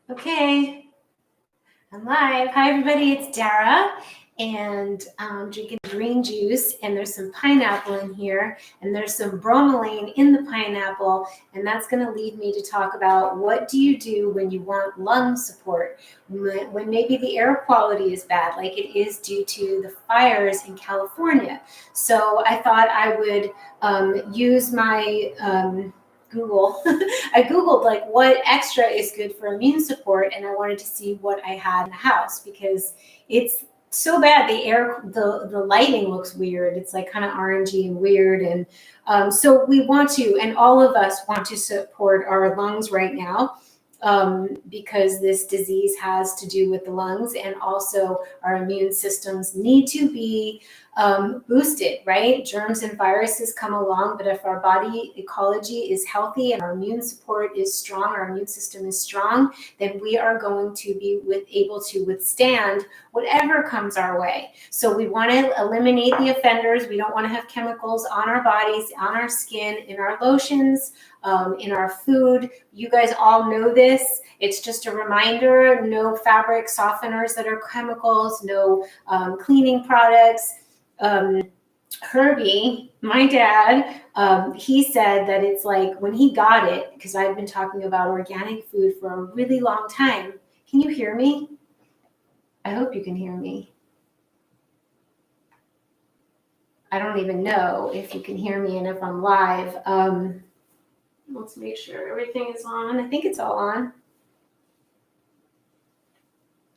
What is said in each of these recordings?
Okay, I'm live. Hi, everybody. It's Dara, and I'm drinking green juice, and there's some pineapple in here, and there's some bromelain in the pineapple, and that's going to lead me to talk about what do you do when you want lung support, when maybe the air quality is bad, like it is due to the fires in California. So I thought I would use my Google. I Googled like what extra is good for immune support, and I wanted to see what I had in the house because it's so bad. The lighting looks weird. It's like kind of orangey and weird. And so we want to, and all of us want to support our lungs right now. Because this disease has to do with the lungs, and also our immune systems need to be boosted, right? Germs and viruses come along, but if our body ecology is healthy and our immune support is strong, our immune system is strong, then we are going to be able to withstand whatever comes our way. So we want to eliminate the offenders. We don't want to have chemicals on our bodies, on our skin, in our lotions, in our food. You guys all know this. It's just a reminder, no fabric softeners that are chemicals, no cleaning products. Herbie, my dad, he said that it's like when he got it, because I've been talking about organic food for a really long time. Can you hear me? I hope you can hear me. I don't even know if you can hear me and if I'm live. Let's make sure everything is on. I think it's all on.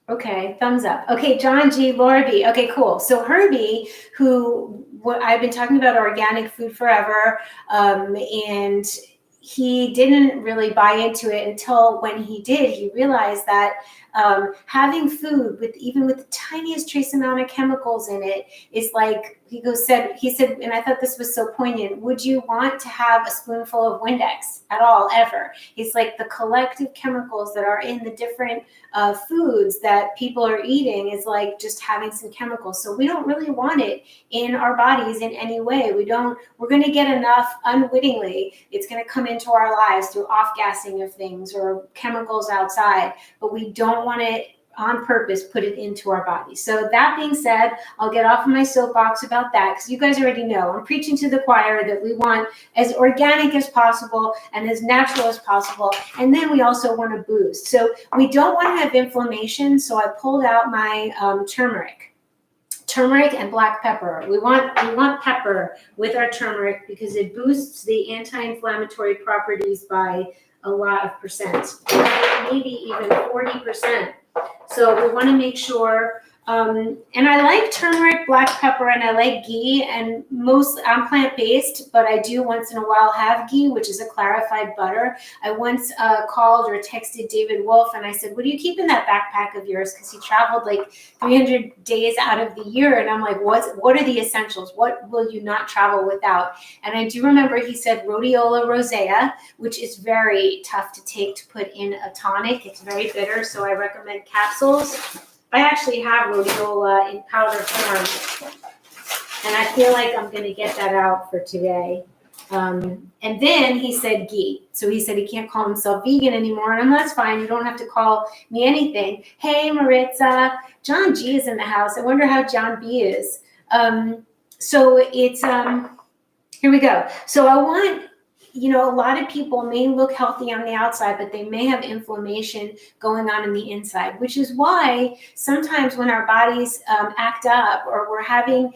Okay, thumbs up. Okay, John G, Laura B. Okay, cool. So Herbie, I've been talking about organic food forever, and he didn't really buy into it until when he did. He realized that having food even with the tiniest trace amount of chemicals in it is like, he said, and I thought this was so poignant, would you want to have a spoonful of Windex at all, ever? He's like, the collective chemicals that are in the different foods that people are eating is like just having some chemicals. So we don't really want it in our bodies in any way. We're going to get enough unwittingly. It's going to come into our lives through off-gassing of things or chemicals outside, but we don't want it on purpose put it into our body. So that being said, I'll get off of my soapbox about that because you guys already know I'm preaching to the choir that we want as organic as possible and as natural as possible. And then we also want to boost. So we don't want to have inflammation. So I pulled out my turmeric and black pepper. We want pepper with our turmeric because it boosts the anti-inflammatory properties by a lot of percent, maybe even 40%. So we want to make sure, and I like turmeric, black pepper, and I like ghee, and I'm plant-based, but I do once in a while have ghee, which is a clarified butter. I once called or texted David Wolf, and I said, what do you keep in that backpack of yours? Because he traveled like 300 days out of the year, and I'm like, what are the essentials? What will you not travel without? And I do remember he said rhodiola rosea, which is very tough to take to put in a tonic. It's very bitter, so I recommend capsules. I actually have rhodiola in powder form, and I feel like I'm going to get that out for today. And then he said ghee. So he said he can't call himself vegan anymore, and that's fine. You don't have to call me anything. Hey, Maritza. John G is in the house. I wonder how John B is. So it's, here we go. So I want, a lot of people may look healthy on the outside, but they may have inflammation going on the inside, which is why sometimes when our bodies act up or we're having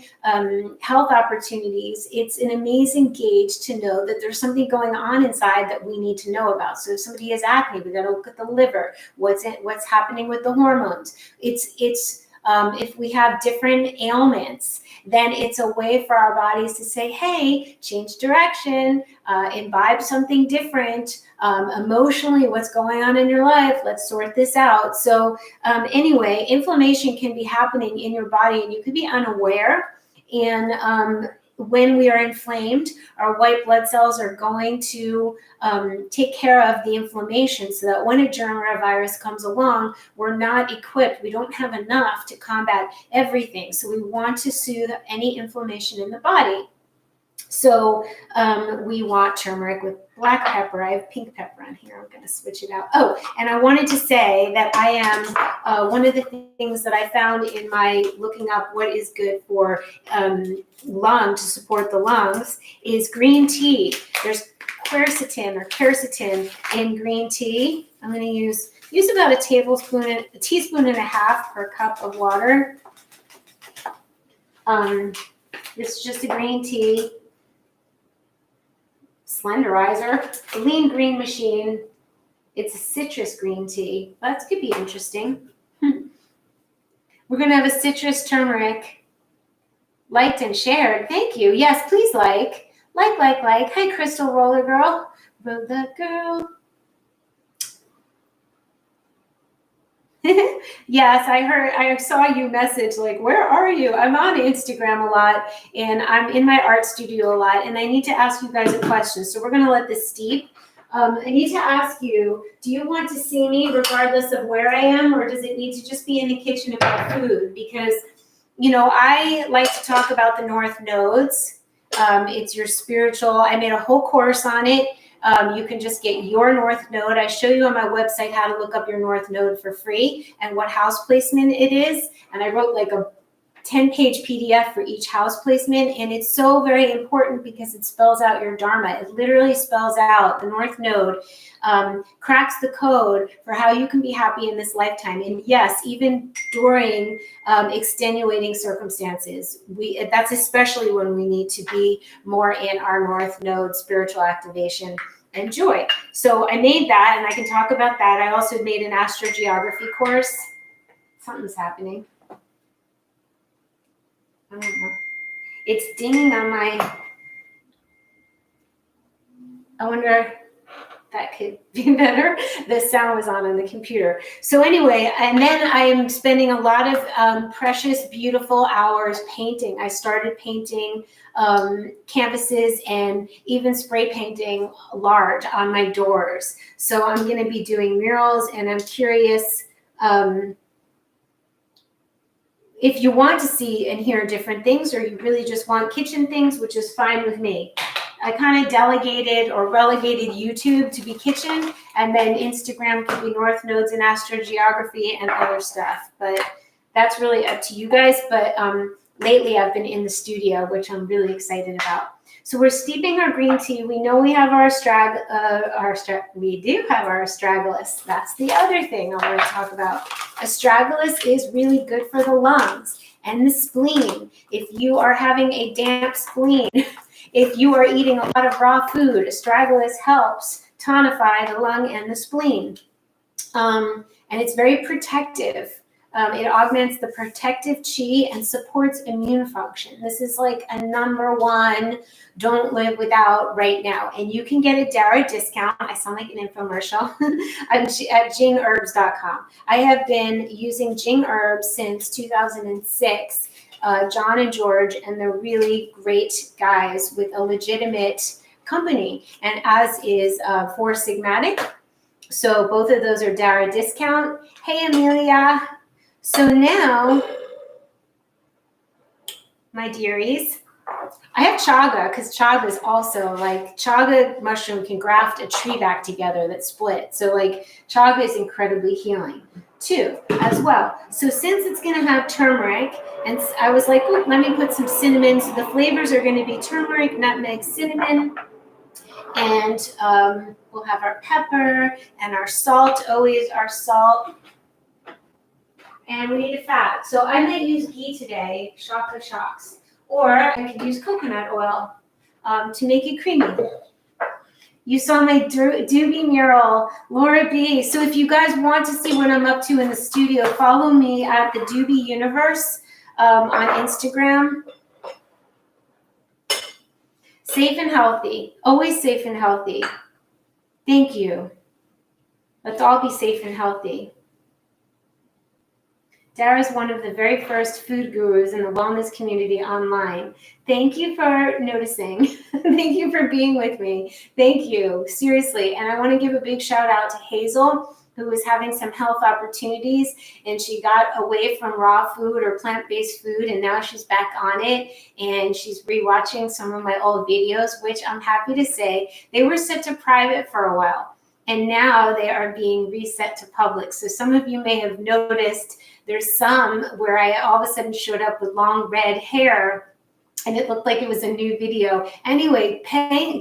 health opportunities, it's an amazing gauge to know that there's something going on inside that we need to know about. So if somebody has acne, we got to look at the liver, what's happening with the hormones. If we have different ailments, then it's a way for our bodies to say, hey, change direction, imbibe something different, emotionally, what's going on in your life, let's sort this out. So anyway, inflammation can be happening in your body and you could be unaware. And when we are inflamed, our white blood cells are going to take care of the inflammation so that when a germ or a virus comes along, we're not equipped. We don't have enough to combat everything. So we want to soothe any inflammation in the body. So we want turmeric with black pepper. I have pink pepper on here. I'm going to switch it out. Oh, and I wanted to say that I am, one of the things that I found in my looking up what is good for to support the lungs is green tea. There's quercetin in green tea. I'm going to use about a teaspoon and a half per cup of water. It's just a green tea. Slenderizer, a lean green machine. It's a citrus green tea. That could be interesting. We're going to have a citrus turmeric liked and shared. Thank you. Yes, please like. Hi, Crystal Roller Girl. Roller Girl. Yes, I saw you message like, where are you? I'm on Instagram a lot and I'm in my art studio a lot and I need to ask you guys a question. So we're going to let this steep. I need to ask you, do you want to see me regardless of where I am, or does it need to just be in the kitchen about food? Because, you know, I like to talk about the North Nodes. It's your spiritual, I made a whole course on it. You can just get your North Node. I show you on my website how to look up your North Node for free and what house placement it is. And I wrote like a 10-page PDF for each house placement. And it's so very important because it spells out your Dharma. It literally spells out the North Node, cracks the code for how you can be happy in this lifetime. And yes, even during extenuating circumstances, that's especially when we need to be more in our North Node spiritual activation and joy. So I made that, and I can talk about that. I also made an astrogeography course. Something's happening. I don't know. It's dinging on my, I wonder that could be better. The sound was on the computer. So anyway, and then I am spending a lot of precious, beautiful hours painting. I started painting canvases and even spray painting large on my doors. So I'm going to be doing murals, and I'm curious if you want to see and hear different things, or you really just want kitchen things, which is fine with me. I kind of delegated or relegated YouTube to be kitchen, and then Instagram could be North Nodes and astrogeography and other stuff. But that's really up to you guys. But lately I've been in the studio, which I'm really excited about. So we're steeping our green tea. We know we have we do have our astragalus. That's the other thing I want to talk about. Astragalus is really good for the lungs and the spleen. If you are having a damp spleen, if you are eating a lot of raw food, astragalus helps tonify the lung and the spleen. And it's very protective. It augments the protective chi and supports immune function. This is like a #1 don't live without right now. And you can get a DARA discount. I sound like an infomercial at jingherbs.com. I have been using Jing Herbs since 2006. John and George, and they're really great guys with a legitimate company, and as is Four Sigmatic. So both of those are DARA discount. Hey, Amelia. So now, my dearies, I have chaga, because chaga is also like, chaga mushroom can graft a tree back together that split. So like chaga is incredibly healing too as well. So since it's going to have turmeric, and I was like, oh, let me put some cinnamon. So the flavors are going to be turmeric, nutmeg, cinnamon, and we'll have our pepper and our salt, always our salt. And we need a fat. So I might use ghee today, Chaga shocks. Or I could use coconut oil to make it creamy. You saw my Doobie mural, Laura B. So if you guys want to see what I'm up to in the studio, follow me at the Doobie Universe on Instagram. Safe and healthy. Always safe and healthy. Thank you. Let's all be safe and healthy. Dara is one of the very first food gurus in the wellness community online. Thank you for noticing. Thank you for being with me. Thank you, seriously. And I want to give a big shout out to Hazel. who was having some health opportunities, and she got away from raw food or plant-based food, and now she's back on it, and she's rewatching some of my old videos, which I'm happy to say they were set to private for a while, and now they are being reset to public. So some of you may have noticed there's some where I all of a sudden showed up with long red hair, and it looked like it was a new video. Anyway,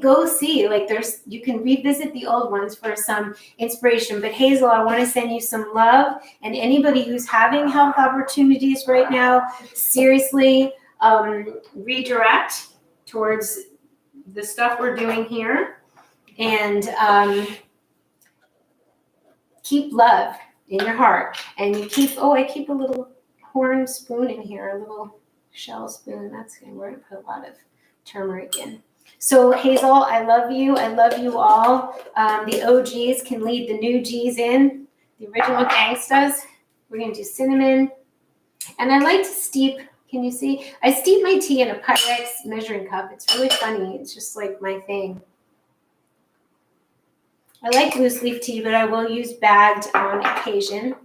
go see, like you can revisit the old ones for some inspiration. But Hazel, I want to send you some love, and anybody who's having health opportunities right now, seriously, redirect towards the stuff we're doing here, and keep love in your heart. And you keep, I keep a little horn spoon in here, a little shell spoon. That's good. We're going to put a lot of turmeric in. So Hazel, I love you. I love you all. The OGs can lead the new G's in, the original gangstas. We're going to do cinnamon. And I like to steep, can you see? I steep my tea in a Pyrex measuring cup. It's really funny. It's just like my thing. I like loose leaf tea, but I will use bagged on occasion.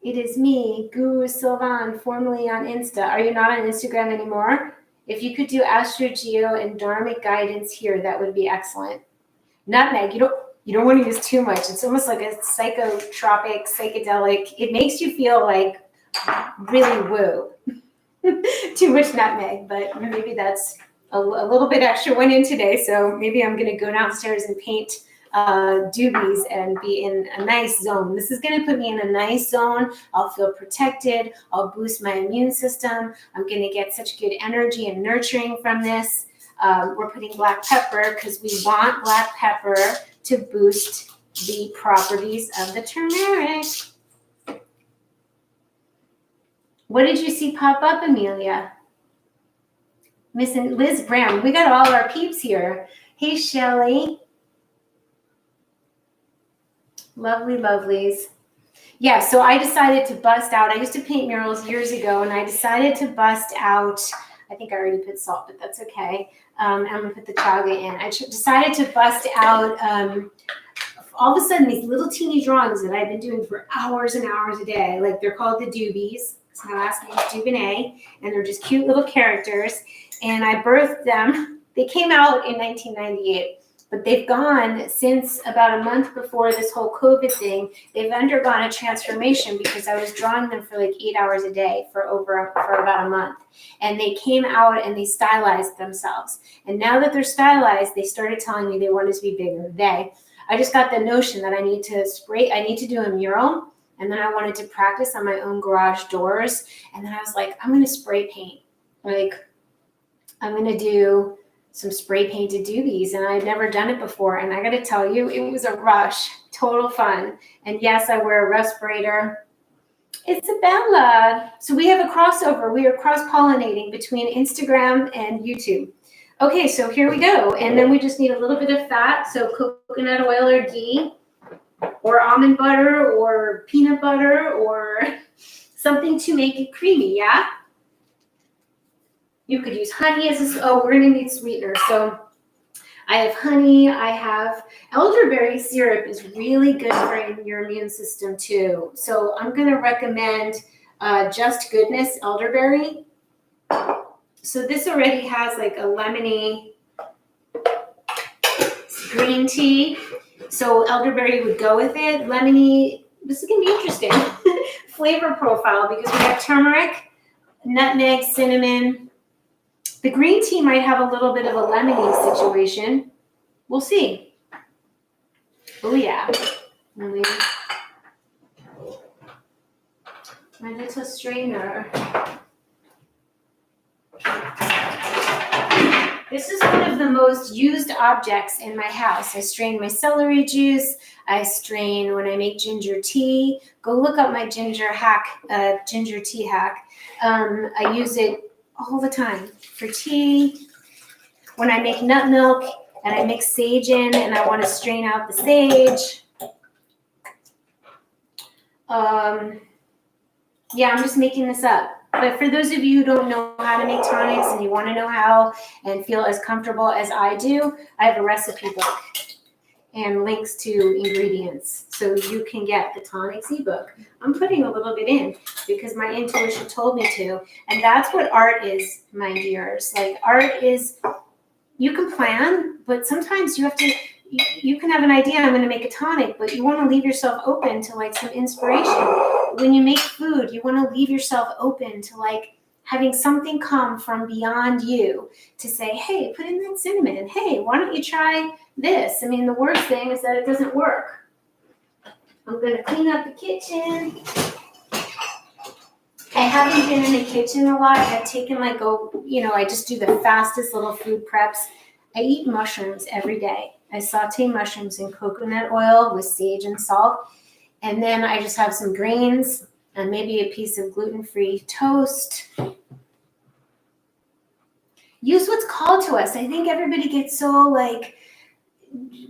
It is me, Guru Sylvan, formerly on Insta. Are you not on Instagram anymore? If you could do Astrogeo and Dharmic guidance here, that would be excellent. Nutmeg, you don't want to use too much. It's almost like a psychotropic, psychedelic. It makes you feel like really woo. Too much nutmeg, but maybe that's a little bit extra went in today. So maybe I'm going to go downstairs and paint doobies and be in a nice zone. This is going to put me in a nice zone. I'll feel protected. I'll boost my immune system. I'm going to get such good energy and nurturing from this. We're putting black pepper because we want black pepper to boost the properties of the turmeric. What did you see pop up, Amelia? Miss Liz Brown. We got all our peeps here. Hey, Shelly. Lovely lovelies. Yeah, so I decided to bust out. I used to paint murals years ago, and I decided to bust out. I think I already put salt, but that's okay. I'm going to put the chaga in. I decided to bust out all of a sudden these little teeny drawings that I've been doing for hours and hours a day. Like, they're called the doobies. So my last name is Dubonnet, and they're just cute little characters. And I birthed them. They came out in 1998. But they've gone since about a month before this whole COVID thing. They've undergone a transformation because I was drawing them for like 8 hours a day for about a month. And they came out and they stylized themselves. And now that they're stylized, they started telling me they wanted to be bigger. I just got the notion that I need to do a mural. And then I wanted to practice on my own garage doors. And then I was like, I'm going to spray paint. Like, I'm going to do some spray painted doobies, and I'd never done it before. And I got to tell you, it was a rush, total fun. And yes, I wear a respirator. Isabella. So we have a crossover. We are cross-pollinating between Instagram and YouTube. Okay, so here we go. And then we just need a little bit of fat. So coconut oil or ghee or almond butter or peanut butter or something to make it creamy, yeah? You could use honey we're going to need sweetener. So I have honey. I have elderberry syrup is really good for your immune system too. So I'm going to recommend Just Goodness elderberry. So this already has like a lemony green tea. So elderberry would go with it. Lemony, this is going to be interesting. Flavor profile, because we have turmeric, nutmeg, cinnamon. The green tea might have a little bit of a lemony situation. We'll see. Oh, yeah. My little strainer. This is one of the most used objects in my house. I strain my celery juice. I strain when I make ginger tea. Go look up my ginger tea hack. I use it all the time for tea. When I make nut milk and I mix sage in and I want to strain out the sage. Yeah, I'm just making this up. But for those of you who don't know how to make tonics and you want to know how and feel as comfortable as I do, I have a recipe book and links to ingredients so you can get the Tonics ebook. I'm putting a little bit in because my intuition told me to. And that's what art is, my dears. Like, art is, you can plan, but sometimes you have to, you can have an idea, I'm going to make a tonic, but you want to leave yourself open to like some inspiration. When you make food, you want to leave yourself open to like having something come from beyond you to say, hey, put in that cinnamon. Hey, why don't you try this? I mean, the worst thing is that it doesn't work. I'm going to clean up the kitchen. I haven't been in the kitchen a lot. I've taken like I just do the fastest little food preps. I eat mushrooms every day. I saute mushrooms in coconut oil with sage and salt. And then I just have some greens and maybe a piece of gluten-free toast. Use what's called to us. I think everybody gets so like,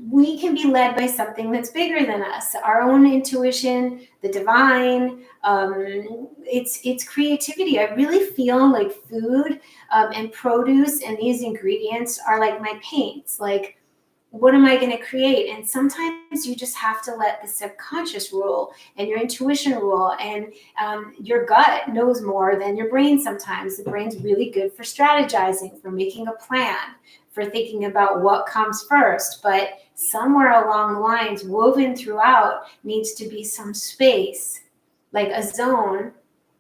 we can be led by something that's bigger than us, our own intuition, the divine. It's creativity. I really feel like food and produce and these ingredients are like my paints. Like, what am I going to create? And sometimes you just have to let the subconscious rule and your intuition rule, and your gut knows more than your brain sometimes. The brain's really good for strategizing, for making a plan, for thinking about what comes first. But somewhere along the lines, woven throughout, needs to be some space, like a zone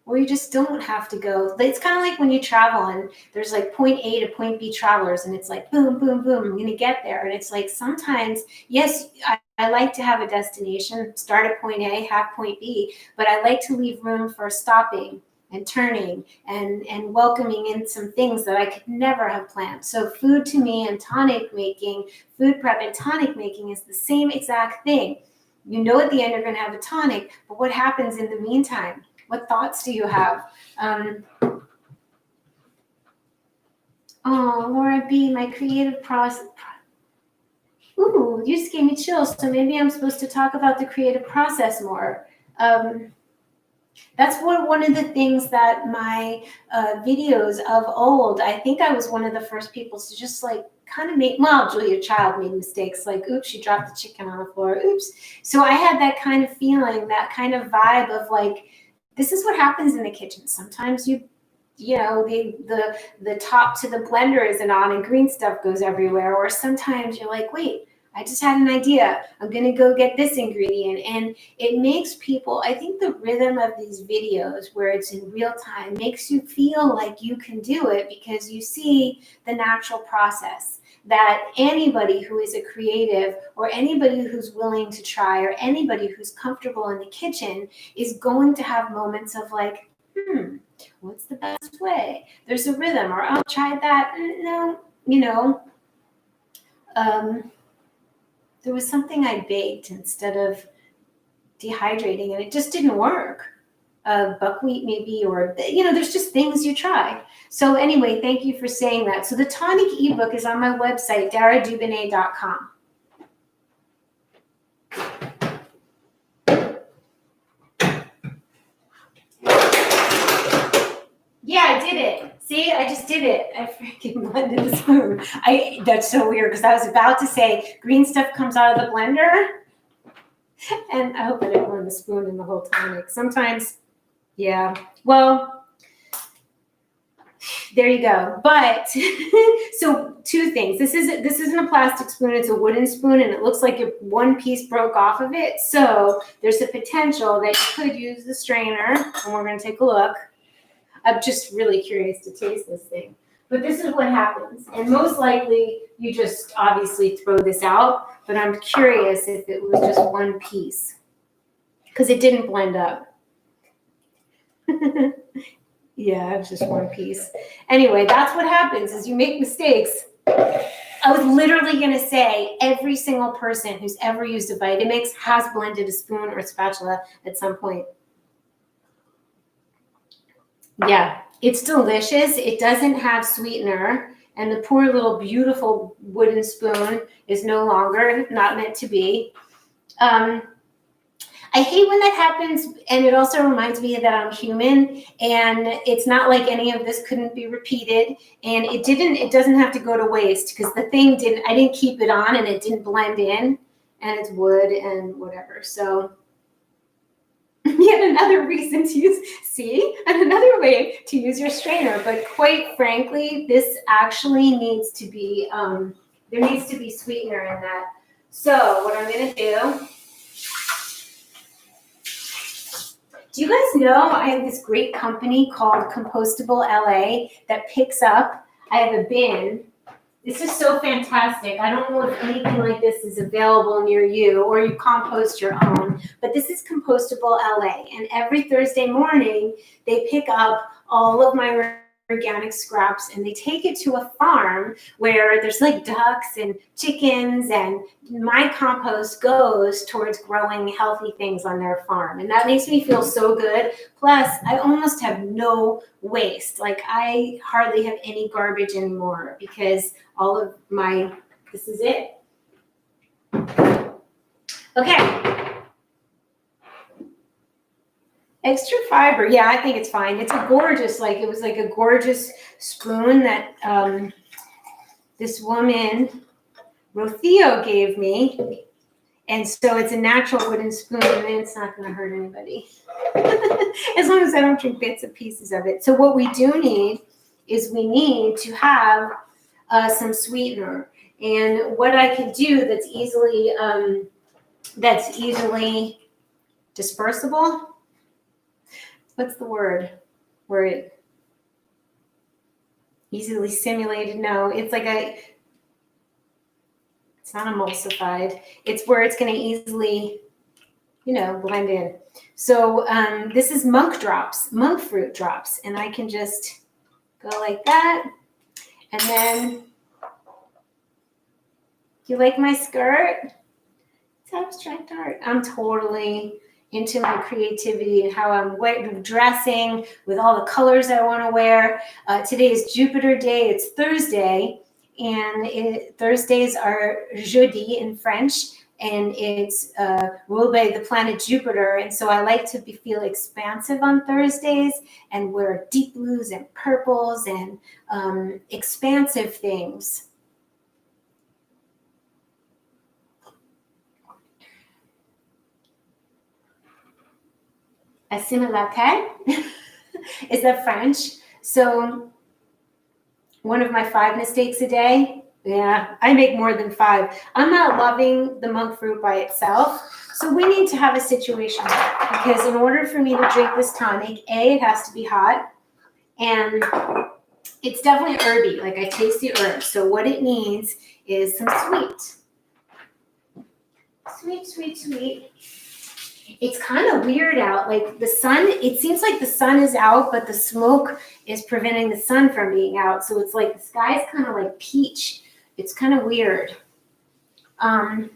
where you just don't have to go. It's kind of like when you travel and there's like point A to point B travelers, and it's like boom, boom, boom, I'm going to get there. And it's like sometimes, yes, I like to have a destination, start at point A, have point B, but I like to leave room for stopping and turning and welcoming in some things that I could never have planned. So food to me and tonic making, food prep and tonic making is the same exact thing. You know at the end you're going to have a tonic, but what happens in the meantime? What thoughts do you have? Oh, Laura B., my creative process. Ooh, you just gave me chills. So maybe I'm supposed to talk about the creative process more. That's one of the things that my videos of old, I think I was one of the first people to just like kind of make, well, Julia Child made mistakes, like, oops, she dropped the chicken on the floor, oops. So I had that kind of feeling, that kind of vibe of like, this is what happens in the kitchen. Sometimes the top to the blender isn't on and green stuff goes everywhere. Or sometimes you're like, wait, I just had an idea. I'm going to go get this ingredient. And it makes people, I think the rhythm of these videos where it's in real time makes you feel like you can do it because you see the natural process. That anybody who is a creative or anybody who's willing to try or anybody who's comfortable in the kitchen is going to have moments of like, what's the best way? There's a rhythm, or I'll try that. No, there was something I baked instead of dehydrating and it just didn't work. Buckwheat maybe, or, there's just things you try. So anyway, thank you for saying that. So the Tonic ebook is on my website, DARA'S.com. Yeah, I did it. See, I just did it. I freaking blended the spoon. That's so weird because I was about to say green stuff comes out of the blender. And I hope I didn't blend the spoon in the whole tonic. Sometimes, yeah. Well, there you go. But so two things. This isn't a plastic spoon. It's a wooden spoon, and it looks like one piece broke off of it. So there's a potential that you could use the strainer, and we're going to take a look. I'm just really curious to taste this thing. But this is what happens. And most likely, you just obviously throw this out. But I'm curious if it was just one piece. Because it didn't blend up. Yeah, it was just one piece. Anyway, that's what happens is you make mistakes. I was literally going to say every single person who's ever used a Vitamix has blended a spoon or a spatula at some point. Yeah, it's delicious. It doesn't have sweetener, and the poor little beautiful wooden spoon is no longer not meant to be. I hate when that happens, and it also reminds me that I'm human, and it's not like any of this couldn't be repeated, and it doesn't have to go to waste, because the thing I didn't keep it on, and it didn't blend in, and it's wood and whatever. So yet another reason to use, and another way to use your strainer. But quite frankly, this actually needs to be, there needs to be sweetener in that. So what I'm gonna do you guys know I have this great company called Compostable LA that picks up, I have a bin. This is so fantastic. I don't know if anything like this is available near you, or you compost your own, but this is Compostable LA. And every Thursday morning, they pick up all of my organic scraps, and they take it to a farm where there's like ducks and chickens, and my compost goes towards growing healthy things on their farm. And that makes me feel so good. Plus, I almost have no waste. Like, I hardly have any garbage anymore, because all of my, this is it. Okay. Extra fiber, yeah, I think it's fine. It's a gorgeous, it was like a gorgeous spoon that this woman, Rothio, gave me. And so it's a natural wooden spoon, and it's not going to hurt anybody. As long as I don't drink bits and pieces of it. So what we do need is we need to have some sweetener. And what I can do that's easily dispersible. What's the word? Where it easily simulated? No, it's like it's not emulsified. It's where it's going to easily, blend in. So this is monk fruit drops. And I can just go like that. And then, you like my skirt? It's abstract art. I'm totally into my creativity and how I'm dressing with all the colors I want to wear. Today is Jupiter Day. It's Thursday, and Thursdays are jeudi in French, and it's ruled by the planet Jupiter. And so I like to feel expansive on Thursdays and wear deep blues and purples and expansive things. Assimilate is that French? So one of my 5 mistakes a day. Yeah, I make more than 5. I'm not loving the monk fruit by itself. So we need to have a situation, because in order for me to drink this tonic, it has to be hot, and it's definitely herby. Like, I taste the herbs. So what it needs is some sweet. It's kind of weird out. Like, the sun, it seems like the sun is out, but the smoke is preventing the sun from being out. So it's like the sky's kind of like peach. It's kind of weird. All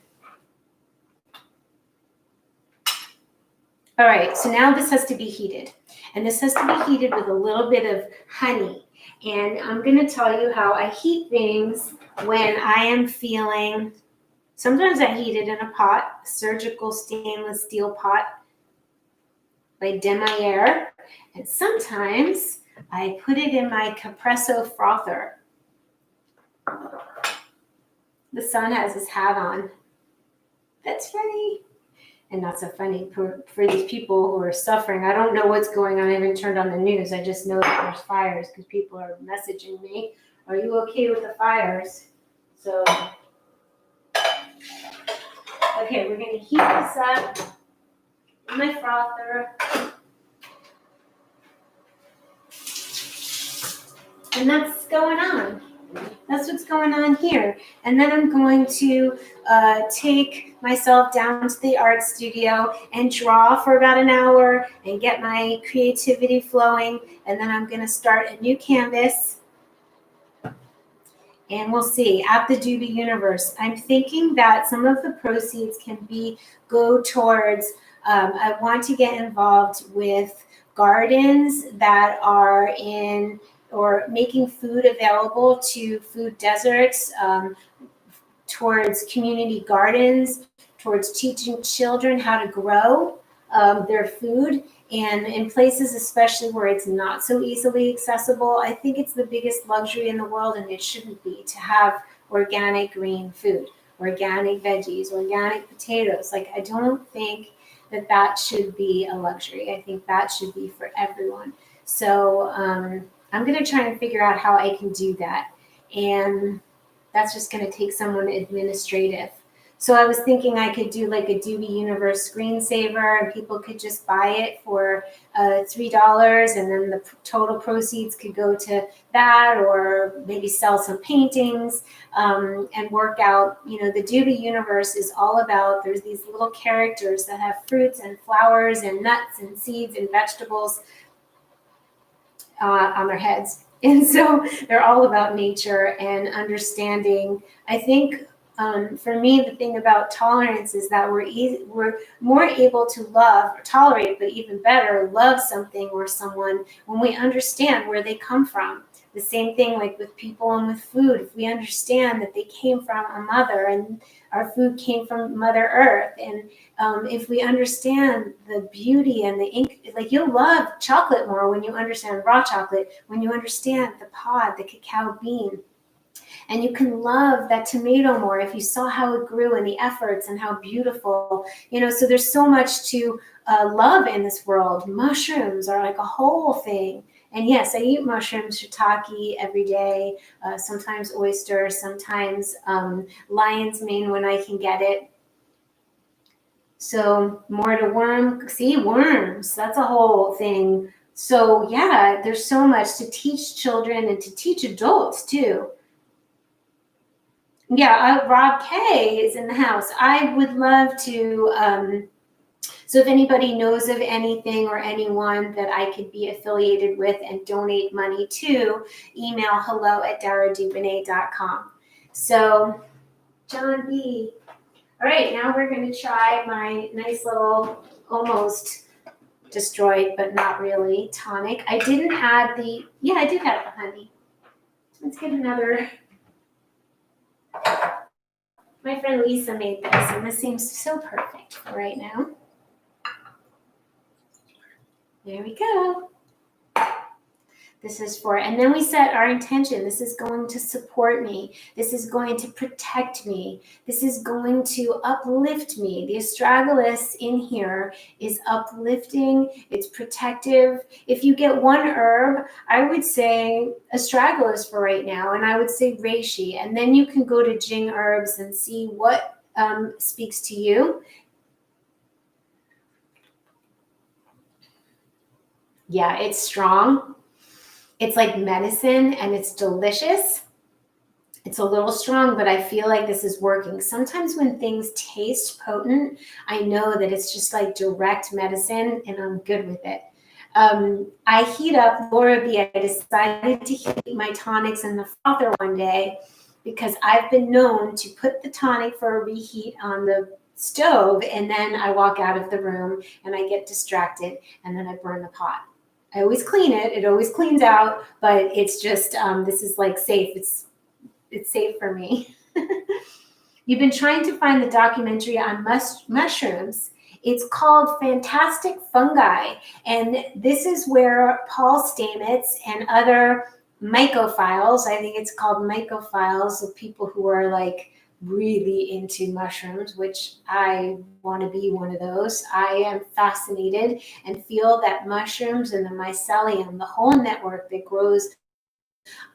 right, so now this has to be heated. And this has to be heated with a little bit of honey. And I'm going to tell you how I heat things when I am feeling. Sometimes I heat it in a pot, a surgical stainless steel pot by Demayer. And sometimes I put it in my Capresso frother. The sun has his hat on. That's funny. And not so funny for these people who are suffering. I don't know what's going on. I haven't turned on the news. I just know that there's fires because people are messaging me. Are you okay with the fires? So, okay, we're going to heat this up in my frother. And that's going on. That's what's going on here. And then I'm going to take myself down to the art studio and draw for about an hour and get my creativity flowing. And then I'm going to start a new canvas. And we'll see, at the Doobie Universe. I'm thinking that some of the proceeds can go towards, I want to get involved with gardens that are in, or making food available to food deserts, towards community gardens, towards teaching children how to grow. their food. And in places, especially where it's not so easily accessible, I think it's the biggest luxury in the world, and it shouldn't be, to have organic green food, organic veggies, organic potatoes. Like, I don't think that that should be a luxury. I think that should be for everyone. So I'm going to try and figure out how I can do that. And that's just going to take someone administrative. So I was thinking I could do like a Doobie Universe screensaver, and people could just buy it for $3, and then the total proceeds could go to that, or maybe sell some paintings and work out. You know, the Doobie Universe is all about, there's these little characters that have fruits and flowers and nuts and seeds and vegetables on their heads. And so they're all about nature and understanding. I think for me, the thing about tolerance is that we're more able to love or tolerate, but even better, love something or someone when we understand where they come from. The same thing like with people and with food. If we understand that they came from a mother, and our food came from Mother Earth, and if we understand the beauty and the ink, like, you'll love chocolate more when you understand raw chocolate, when you understand the pod, the cacao bean. And you can love that tomato more if you saw how it grew and the efforts and how beautiful, you know. So there's so much to love in this world. Mushrooms are like a whole thing. And yes, I eat mushrooms, shiitake every day, sometimes oysters, sometimes lion's mane when I can get it. So more to worm, see, worms, that's a whole thing. So yeah, there's so much to teach children and to teach adults too. Yeah, Rob K is in the house. I would love to, so if anybody knows of anything or anyone that I could be affiliated with and donate money to, email hello@daradubonnet.com. So, John B. All right, now we're going to try my nice little, almost destroyed, but not really, tonic. I didn't add the, yeah, I did add the honey. Let's get another. My friend Lisa made this, and this seems so perfect for right now. There we go. This is for, and then we set our intention. This is going to support me. This is going to protect me. This is going to uplift me. The Astragalus in here is uplifting. It's protective. If you get one herb, I would say Astragalus for right now, and I would say reishi. And then you can go to Jing Herbs and see what speaks to you. Yeah, it's strong. It's like medicine, and it's delicious. It's a little strong, but I feel like this is working. Sometimes when things taste potent, I know that it's just like direct medicine, and I'm good with it. I heat up, Laura B, I decided to heat my tonics in the frother one day because I've been known to put the tonic for a reheat on the stove, and then I walk out of the room and I get distracted, and then I burn the pot. I always clean it. It always cleans out, but it's just, this is like safe. It's safe for me. You've been trying to find the documentary on mushrooms. It's called Fantastic Fungi. And this is where Paul Stamets and other mycophiles, I think it's called mycophiles, of people who are like really into mushrooms, which I want to be one of those. I am fascinated and feel that mushrooms and the mycelium, the whole network that grows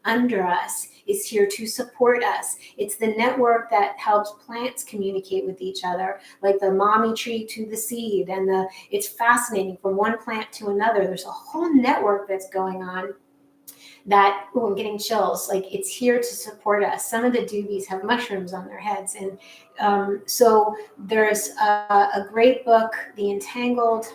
under us, is here to support us. It's the network that helps plants communicate with each other, like the mommy tree to the seed. And it's fascinating from one plant to another. There's a whole network that's going on that, oh, I'm getting chills, like it's here to support us. Some of the doobies have mushrooms on their heads. And so there's a great book, The Entangled,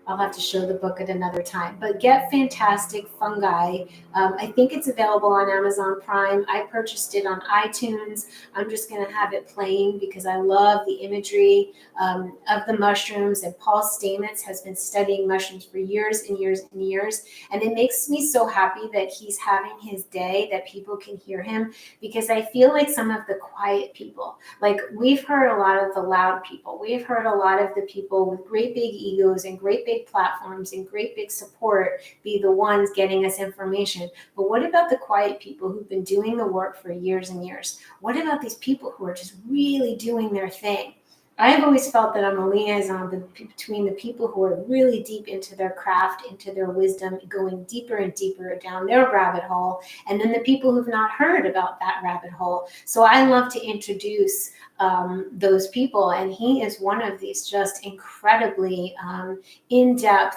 I'll have to show the book at another time. But get Fantastic Fungi. I think it's available on Amazon Prime. I purchased it on iTunes. I'm just going to have it playing because I love the imagery of the mushrooms. And Paul Stamets has been studying mushrooms for years and years and years. And it makes me so happy that he's having his day, that people can hear him, because I feel like some of the quiet people, like we've heard a lot of the loud people. We've heard a lot of the people with great big egos and great big platforms and great big support be the ones getting us information. But what about the quiet people who've been doing the work for years and years? What about these people who are just really doing their thing? I've always felt that I'm a liaison between the people who are really deep into their craft, into their wisdom, going deeper and deeper down their rabbit hole, and then the people who've not heard about that rabbit hole. So I love to introduce those people, and he is one of these just incredibly in-depth,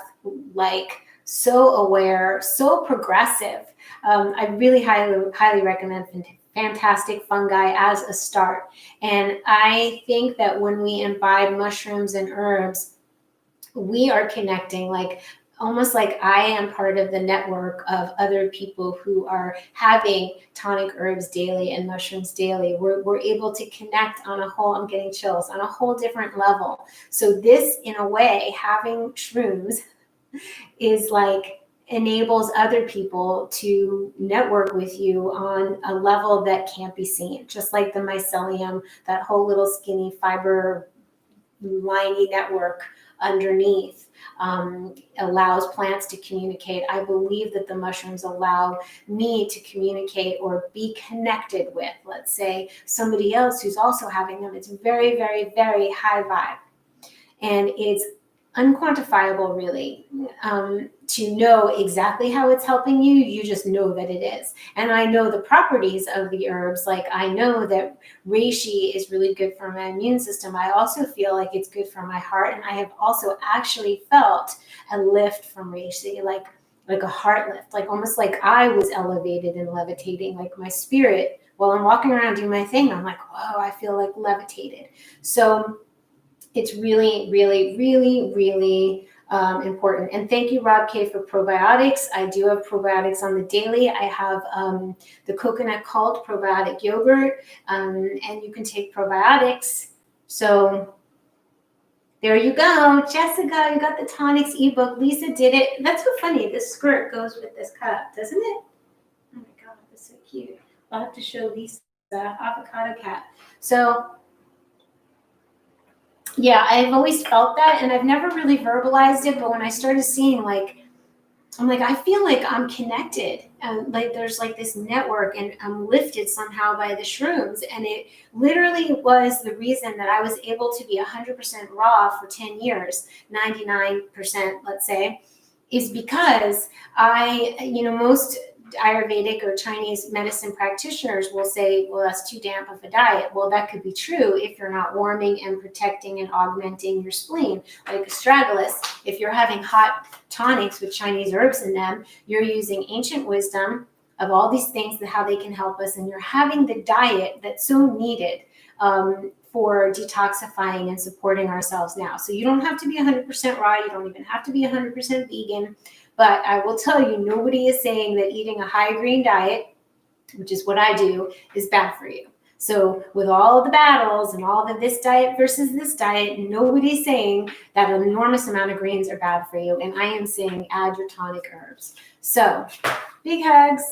like so aware, so progressive. I really highly recommend Fantastic Fungi as a start. And I think that when we imbibe mushrooms and herbs, we are connecting, like almost like I am part of the network of other people who are having tonic herbs daily and mushrooms daily. We're able to connect on a whole, I'm getting chills, on a whole different level. So this, in a way, having shrooms is like enables other people to network with you on a level that can't be seen. Just like the mycelium, that whole little skinny fiber liney network underneath allows plants to communicate. I believe that the mushrooms allow me to communicate or be connected with, let's say, somebody else who's also having them. It's very, very, very high vibe. And it's unquantifiable, really, to know exactly how it's helping you. You just know that it is. And I know the properties of the herbs. Like I know that reishi is really good for my immune system. I also feel like it's good for my heart. And I have also actually felt a lift from reishi, like a heart lift, like almost like I was elevated and levitating, like my spirit, while I'm walking around doing my thing, I'm like, whoa, I feel like levitated. So it's really, really, really, really important. And thank you, Rob K, for probiotics. I do have probiotics on the daily. I have the Coconut Cult probiotic yogurt, and you can take probiotics. So there you go. Jessica, you got the Tonics ebook. Lisa did it. That's so funny. This skirt goes with this cup, doesn't it? Oh my God, that's so cute. I'll have to show Lisa, avocado cat. So yeah, I've always felt that, and I've never really verbalized it, but when I started seeing, like, I'm like, I feel like I'm connected, and like there's like this network, and I'm lifted somehow by the shrooms. And it literally was the reason that I was able to be 100% raw for 10 years, 99%, let's say, is because most Ayurvedic or Chinese medicine practitioners will say, well, that's too damp of a diet. Well, that could be true if you're not warming and protecting and augmenting your spleen. Like Astragalus, if you're having hot tonics with Chinese herbs in them, you're using ancient wisdom of all these things, that how they can help us, and you're having the diet that's so needed for detoxifying and supporting ourselves now. So you don't have to be 100% raw. You don't even have to be 100% vegan. But I will tell you, nobody is saying that eating a high green diet, which is what I do, is bad for you. So with all the battles and all the this diet versus this diet, nobody's saying that an enormous amount of greens are bad for you. And I am saying add your tonic herbs. So big hugs.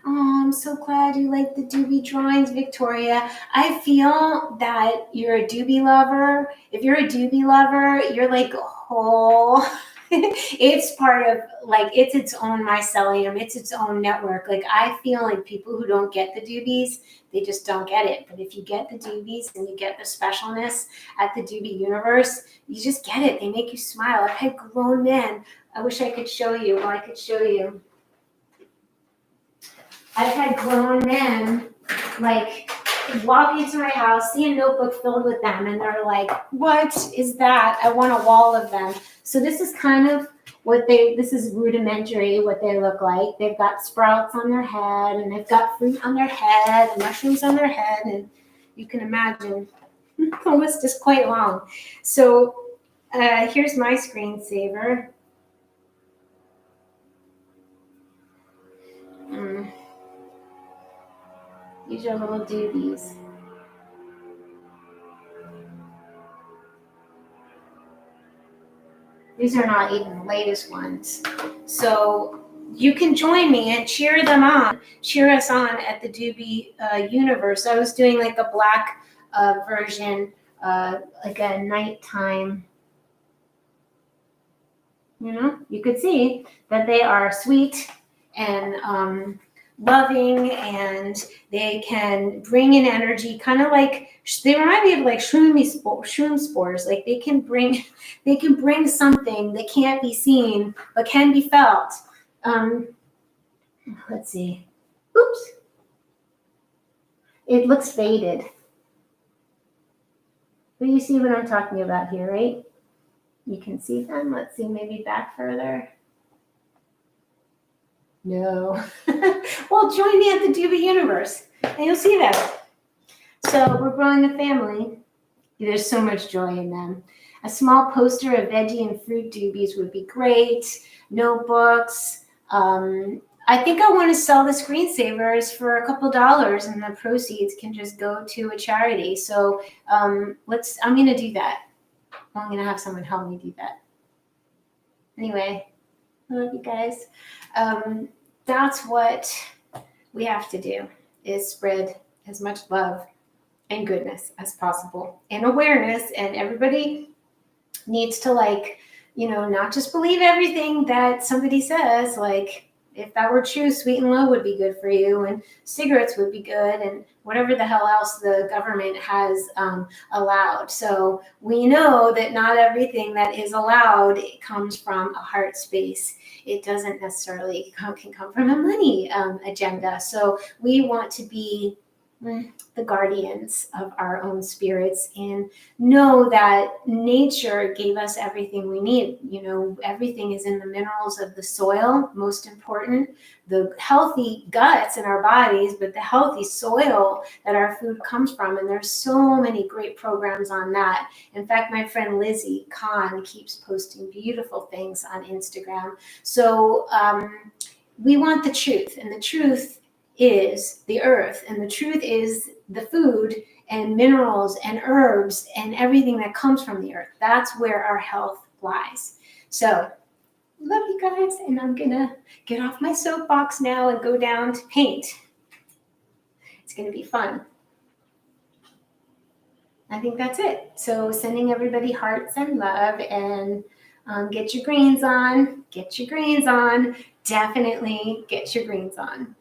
Oh, I'm so glad you like the Doobie drawings, Victoria. I feel that you're a Doobie lover. If you're a Doobie lover, you're like a whole, it's part of, like, it's its own mycelium. It's its own network. Like, I feel like people who don't get the Doobies, they just don't get it. But if you get the Doobies and you get the specialness at the Doobie Universe, you just get it. They make you smile. I've had grown men. I wish I could show you. Well, I could show you. I've had grown men, like, walk into my house, see a notebook filled with them, and they're like, what is that? I want a wall of them. So this is kind of this is rudimentary, what they look like. They've got sprouts on their head, and they've got fruit on their head, and mushrooms on their head, and you can imagine The list is quite long. So here's my screensaver. These are little doobies. These are not even the latest ones. So you can join me and cheer us on at the Doobie Universe. I was doing like a black version, like a nighttime. You could see that they are sweet and loving, and they can bring in energy, kind of like they remind me of like shroom spores. Like they can bring something that can't be seen but can be felt. Let's see. Oops. It looks faded. But you see what I'm talking about here, right? You can see them. Let's see, maybe back further. No. Well, join me at the Doobie Universe, and you'll see that. So we're growing a family. There's so much joy in them. A small poster of veggie and fruit doobies would be great. Notebooks. I think I want to sell the screensavers for a couple dollars, and the proceeds can just go to a charity. So I'm going to do that. I'm going to have someone help me do that. Anyway, I love you guys. That's what we have to do, is spread as much love and goodness as possible and awareness. And everybody needs to, like, not just believe everything that somebody says. Like, if that were true, sweet and low would be good for you, and cigarettes would be good, and whatever the hell else the government has allowed. So we know that not everything that is allowed comes from a heart space. It doesn't necessarily can come from a money agenda. So we want to be the guardians of our own spirits and know that nature gave us everything we need. Everything is in the minerals of the soil, most important, the healthy guts in our bodies, but the healthy soil that our food comes from. And there's so many great programs on that. In fact, my friend Lizzie Kahn keeps posting beautiful things on Instagram. So we want the truth, and the truth is the earth, and the truth is the food and minerals and herbs and everything that comes from the earth. That's where our health lies. So love you guys, and I'm gonna get off my soapbox now and go down to paint. It's gonna be fun. I think that's it. So sending everybody hearts and love, and get your greens on. Definitely get your greens on.